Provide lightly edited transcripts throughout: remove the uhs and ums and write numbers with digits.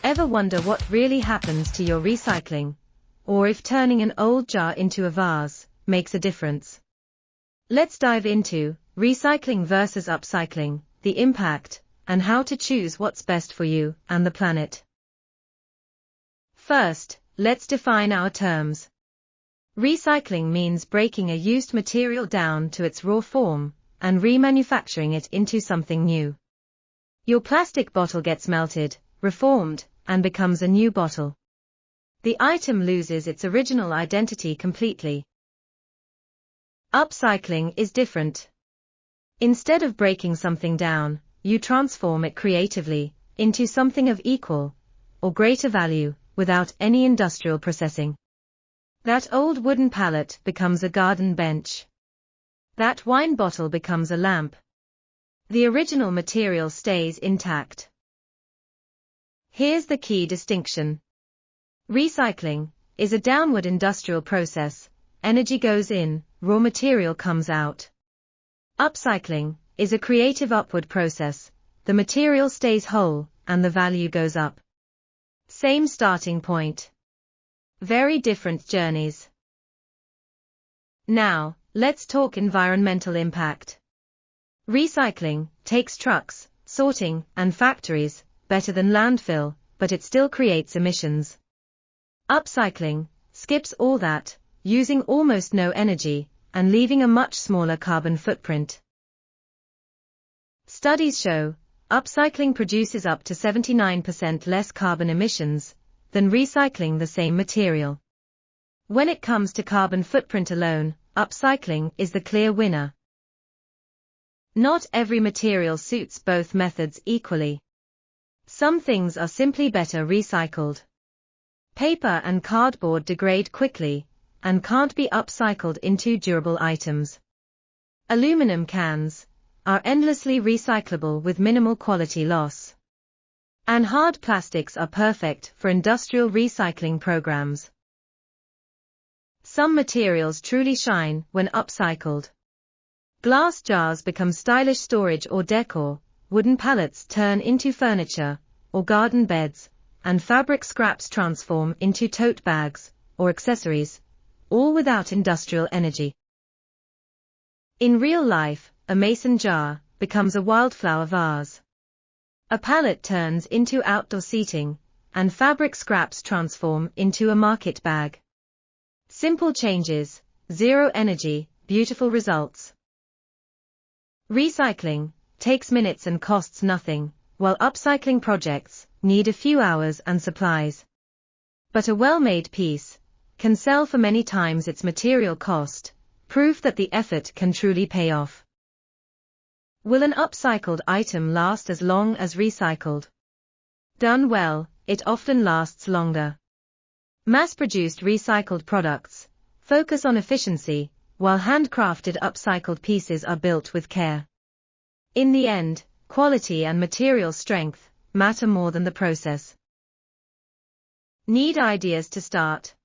Ever wonder what really happens to your recycling? Or if turning an old jar into a vase makes a difference? Let's dive into recycling versus upcycling, the impact, and how to choose what's best for you and the planet. First, let's define our terms. Recycling means breaking a used material down to its raw form and remanufacturing it into something new. Your plastic bottle gets melted, reformed, and becomes a new bottle. The item loses its original identity completely. Upcycling is different. Instead of breaking something down, you transform it creatively into something of equal or greater value without any industrial processing. That old wooden pallet becomes a garden bench. That wine bottle becomes a lamp. The original material stays intact. Here's the key distinction. Recycling is a downward industrial process. Energy goes in, raw material comes out. Upcycling is a creative upward process. The material stays whole, and the value goes up. Same starting point. Very different journeys. Now, let's talk environmental impact. Recycling takes trucks, sorting, and factories, better than landfill, but it still creates emissions. Upcycling skips all that, using almost no energy, and leaving a much smaller carbon footprint. Studies show, upcycling produces up to 79% less carbon emissions than recycling the same material. When it comes to carbon footprint alone, upcycling is the clear winner. Not every material suits both methods equally. Some things are simply better recycled. Paper and cardboard degrade quickly and can't be upcycled into durable items. Aluminum cans are endlessly recyclable with minimal quality loss. And hard plastics are perfect for industrial recycling programs. Some materials truly shine when upcycled. Glass jars become stylish storage or decor, wooden pallets turn into furniture or garden beds, and fabric scraps transform into tote bags or accessories, all without industrial energy. In real life, a mason jar becomes a wildflower vase. A pallet turns into outdoor seating, and fabric scraps transform into a market bag. Simple changes, zero energy, beautiful results. Recycling takes minutes and costs nothing, while upcycling projects need a few hours and supplies. But a well-made piece can sell for many times its material cost, proof that the effort can truly pay off. Will an upcycled item last as long as recycled? Done well, it often lasts longer. Mass-produced recycled products focus on efficiency, while handcrafted upcycled pieces are built with care. In the end, quality and material strength matter more than the process. Need ideas to start?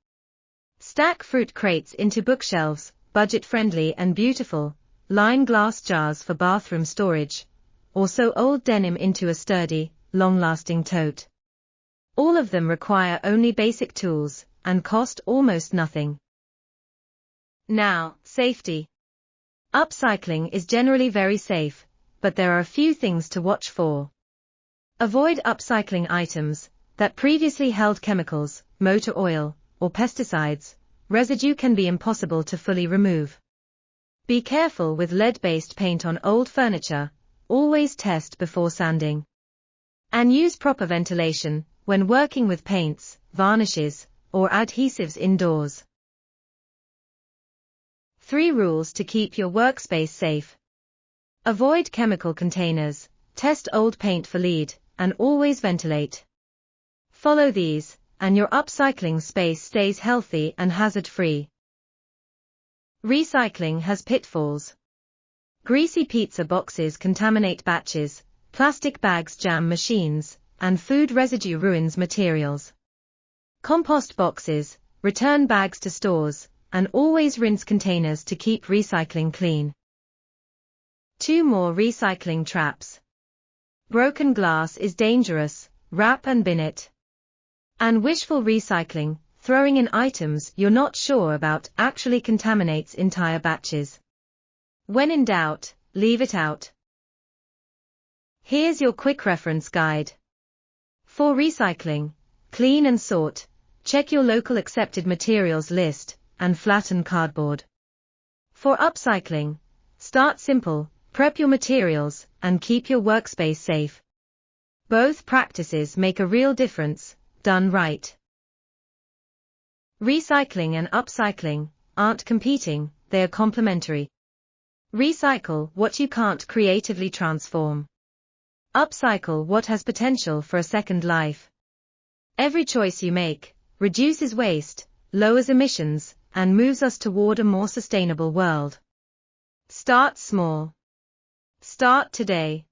Stack fruit crates into bookshelves, budget-friendly and beautiful. Line glass jars for bathroom storage, or sew old denim into a sturdy, long-lasting tote. All of them require only basic tools and cost almost nothing. Now, safety. Upcycling is generally very safe, but there are a few things to watch for. Avoid upcycling items that previously held chemicals, motor oil, or pesticides. Residue can be impossible to fully remove. Be careful with lead-based paint on old furniture, always test before sanding. And use proper ventilation when working with paints, varnishes, or adhesives indoors. 3 rules to keep your workspace safe. Avoid chemical containers, test old paint for lead, and always ventilate. Follow these, and your upcycling space stays healthy and hazard-free. Recycling has pitfalls. Greasy pizza boxes contaminate batches, plastic bags jam machines, and food residue ruins materials. Compost boxes, return bags to stores, and always rinse containers to keep recycling clean. 2 more recycling traps. Broken glass is dangerous, wrap and bin it. And wishful recycling, throwing in items you're not sure about, actually contaminates entire batches. When in doubt, leave it out. Here's your quick reference guide. For recycling, clean and sort, check your local accepted materials list, and flatten cardboard. For upcycling, start simple, prep your materials, and keep your workspace safe. Both practices make a real difference, done right. Recycling and upcycling aren't competing, they are complementary. Recycle what you can't creatively transform. Upcycle what has potential for a second life. Every choice you make reduces waste, lowers emissions, and moves us toward a more sustainable world. Start small. Start today.